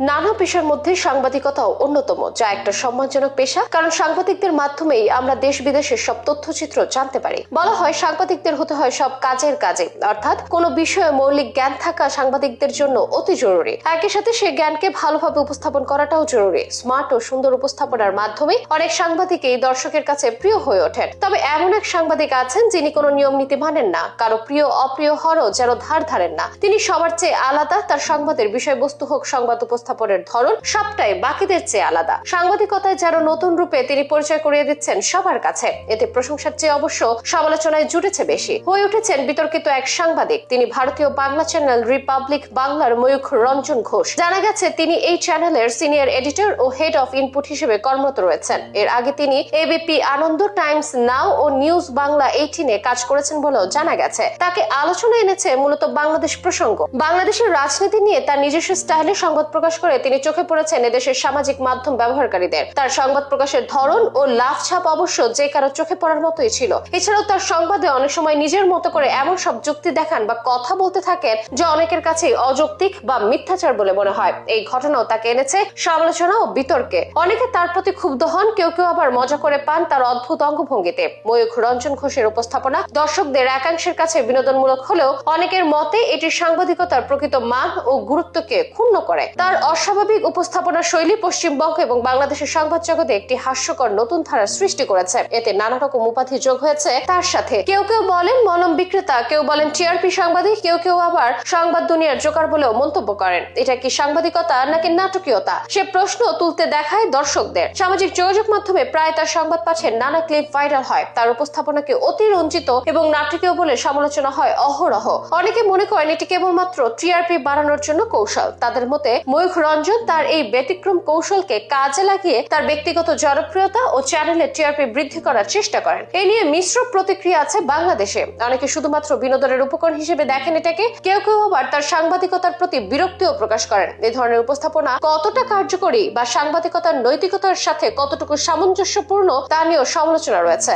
নানা পেশার মধ্যে সাংবাদিকতাও অন্যতম, যা একটা সম্মানজনক পেশা, কারণ সাংবাদিকদের মাধ্যমেই আমরা দেশ বিদেশের সব তথ্যচিত্র জানতে পারি। বলা হয় সাংবাদিকদের হতে হয় সব কাজের কাজে, অর্থাৎ কোনো বিষয়ে মৌলিক জ্ঞান থাকা সাংবাদিকদের জন্য অতি জরুরি। একই সাথে সে জ্ঞানকে ভালোভাবে উপস্থাপন করাটাও জরুরি। স্মার্ট ও সুন্দর উপস্থাপনার মাধ্যমে অনেক সাংবাদিকই দর্শকের কাছে প্রিয় হয়ে ওঠেন। তবে এমন এক সাংবাদিক আছেন যিনি কোনো নিয়ম নীতি মানেন না, কারো প্রিয় অপ্রিয় হরও যেন ধার ধারেন না। তিনি সবার চেয়ে আলাদা। তার সংবাদের বিষয়বস্তু হোক, সংবাদ উপস্থাপনের ধরন, সবটাই বাকিদের চেয়ে আলাদা। সাংবাদিকতায় যেন নতুন রূপে তিনি পরিচয় করিয়ে দিচ্ছেন সবার কাছে। এতে প্রশংসার চেয়ে অবশ্য সমালোচনায় জুটেছে বেশি। হয়ে উঠেছেন বিতর্কিত এক সাংবাদিক। তিনি ভারতীয় বাংলা চ্যানেল রিপাবলিক বাংলার ময়ূখ রঞ্জন ঘোষ। জানা গেছে তিনি এই চ্যানেলের সিনিয়র এডিটর ও হেড অফ ইনপুট হিসেবে কর্মরত রয়েছেন। এর আগে তিনি এবিপি আনন্দ, টাইমস নাও ও নিউজ বাংলা 18-এ কাজ করেছেন বলেও জানা গেছে। তাকে আলোচনা এনেছে মূলত বাংলাদেশ প্রসঙ্গ। বাংলাদেশের রাজনীতি নিয়ে তার নিজস্ব স্টাইলে সংবাদ প্রকাশ করে তিনি চোখে পড়েছেন এদেশের সামাজিক মাধ্যম ব্যবহারকারীদের। তার সংবাদ প্রকাশের ধরন ও লাভ ছাপ অবশ্য যে কারো চোখে পড়ার মতোই ছিল। এছাড়াও তার সংবাদে অনেক সময় নিজের মতো করে এমন সব যুক্তি দেখান বা কথা বলতে থাকেন যা অনেকের কাছে অযৌক্তিক বা মিথ্যাচার বলে মনে হয়। এই ঘটনাও তাকে এনেছে সমালোচনা ও বিতর্কে। অনেকে তার প্রতি ক্ষুব্ধ হন, কেউ কেউ আবার মজা করে পান তার অদ্ভুত অঙ্গভঙ্গিতে। ময়ূখ রঞ্জন ঘোষের উপস্থাপনা দর্শকদের একাংশের কাছে বিনোদনমূলক হলেও অনেকের মতে এটি সাংবাদিকতার প্রকৃত মান ও গুরুত্বকে ক্ষুণ্ণ করে। তার অস্বাভাবিক উপস্থাপনা শৈলী পশ্চিমবঙ্গ এবং বাংলাদেশের সংবাদ জগতে একটি হাস্যকর নতুন ধারার সৃষ্টি করেছে। এতে নানা রকম উপাধি যোগ হয়েছে তার সাথে। কেউ কেউ বলেন মলম বিক্রেতা, কেউ বলেন টিআরপি সাংবাদিক, কেউ কেউ আবার সংবাদ দুনিয়ার জোকার বলেও মন্তব্য করেন। এটা কি সাংবাদিকতা নাকি নাটকীয়তা, সে প্রশ্ন তুলতে দেখায় দর্শকদের। সামাজিক যোগাযোগ মাধ্যমে প্রায় তার সংবাদ পাঠের নানা ক্লিপ ভাইরাল হয়। তার উপস্থাপনাকে অতি রঞ্জিত এবং নাটকীয় বলে সমালোচনা হয় অহরহ। অনেকে মনে করেন এটি কেবলমাত্র টিআরপি বাড়ানোর জন্য কৌশল। তাদের মতে ময়ূখ রঞ্জন তার এই ব্যতিক্রম কৌশলকে কাজে লাগিয়ে তার ব্যক্তিগত জনপ্রিয়তা ও চ্যানেলের টিআরপি বৃদ্ধি করার চেষ্টা করেন। এ নিয়ে মিশ্র প্রতিক্রিয়া আছে বাংলাদেশে। অনেকে শুধুমাত্র বিনোদনের উপকরণ হিসেবে দেখেন এটাকে, কেউ কেউ আবার তার সাংবাদিকতার প্রতি বিরক্তিও প্রকাশ করেন। এই ধরনের উপস্থাপনা কতটা কার্যকরী বা সাংবাদিকতার নৈতিকতার সাথে কতটুকু সামঞ্জস্যপূর্ণ তা নিয়েও সমালোচনা রয়েছে।